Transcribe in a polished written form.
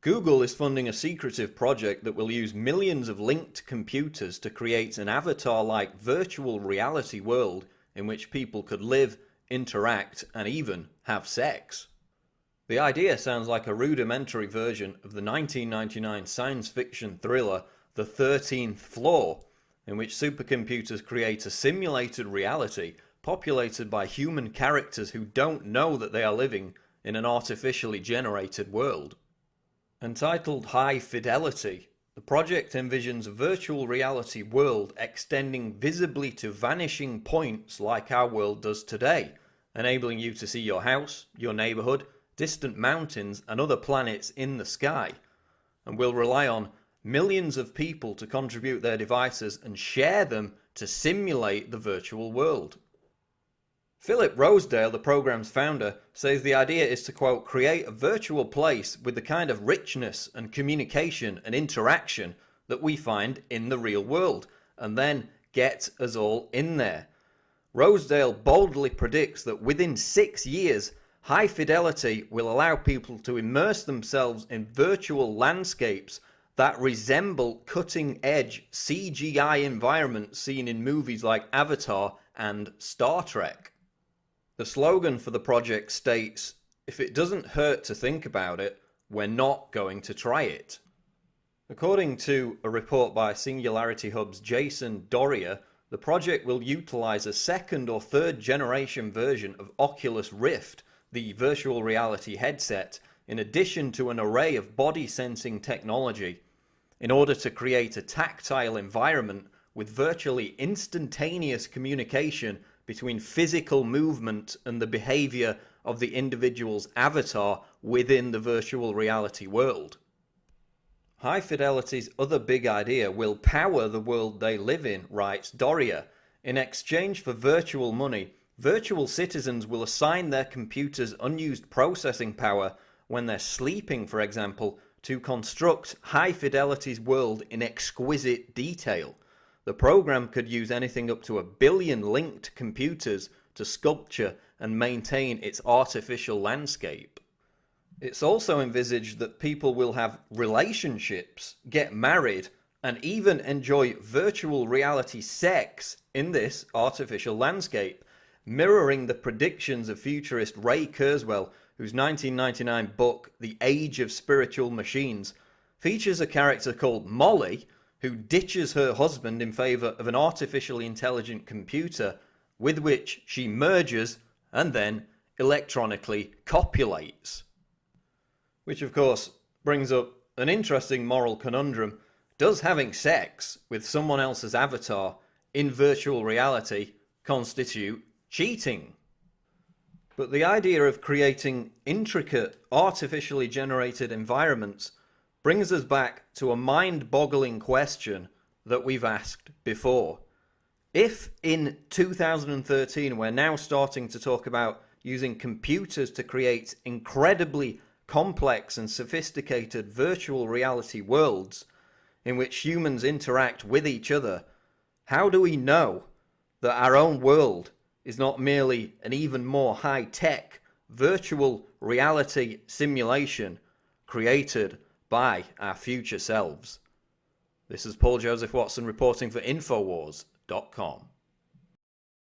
Google is funding a secretive project that will use millions of linked computers to create an avatar-like virtual reality world in which people could live, interact, and even have sex. The idea sounds like a rudimentary version of the 1999 science fiction thriller The 13th Floor, in which supercomputers create a simulated reality populated by human characters who don't know that they are living in an artificially generated world. Entitled High Fidelity, the project envisions a virtual reality world extending visibly to vanishing points like our world does today, enabling you to see your house, your neighborhood, distant mountains and other planets in the sky, and will rely on millions of people to contribute their devices and share them to simulate the virtual world. Philip Rosedale, the program's founder, says the idea is to, quote, create a virtual place with the kind of richness and communication and interaction that we find in the real world, and then get us all in there. Rosedale boldly predicts that within 6 years, high fidelity will allow people to immerse themselves in virtual landscapes that resemble cutting-edge CGI environments seen in movies like Avatar and Star Trek. The slogan for the project states, "If it doesn't hurt to think about it, we're not going to try it." According to a report by Singularity Hub's Jason Dorrier, the project will utilize a second or third generation version of Oculus Rift, the virtual reality headset, in addition to an array of body sensing technology, in order to create a tactile environment with virtually instantaneous communication between physical movement and the behavior of the individual's avatar within the virtual reality world. High Fidelity's other big idea will power the world they live in, writes Dorrier. In exchange for virtual money, virtual citizens will assign their computers unused processing power when they're sleeping, for example, to construct High Fidelity's world in exquisite detail. The program could use anything up to 1 billion linked computers to sculpture and maintain its artificial landscape. It's also envisaged that people will have relationships, get married, and even enjoy virtual reality sex in this artificial landscape, mirroring the predictions of futurist Ray Kurzweil, whose 1999 book The Age of Spiritual Machines features a character called Molly, who ditches her husband in favour of an artificially intelligent computer with which she merges and then electronically copulates. Which of course brings up an interesting moral conundrum. Does having sex with someone else's avatar in virtual reality constitute cheating? But the idea of creating intricate, artificially generated environments brings us back to a mind-boggling question that we've asked before. If in 2013 we're now starting to talk about using computers to create incredibly complex and sophisticated virtual reality worlds in which humans interact with each other, how do we know that our own world is not merely an even more high-tech virtual reality simulation created by our future selves? This is Paul Joseph Watson reporting for Infowars.com.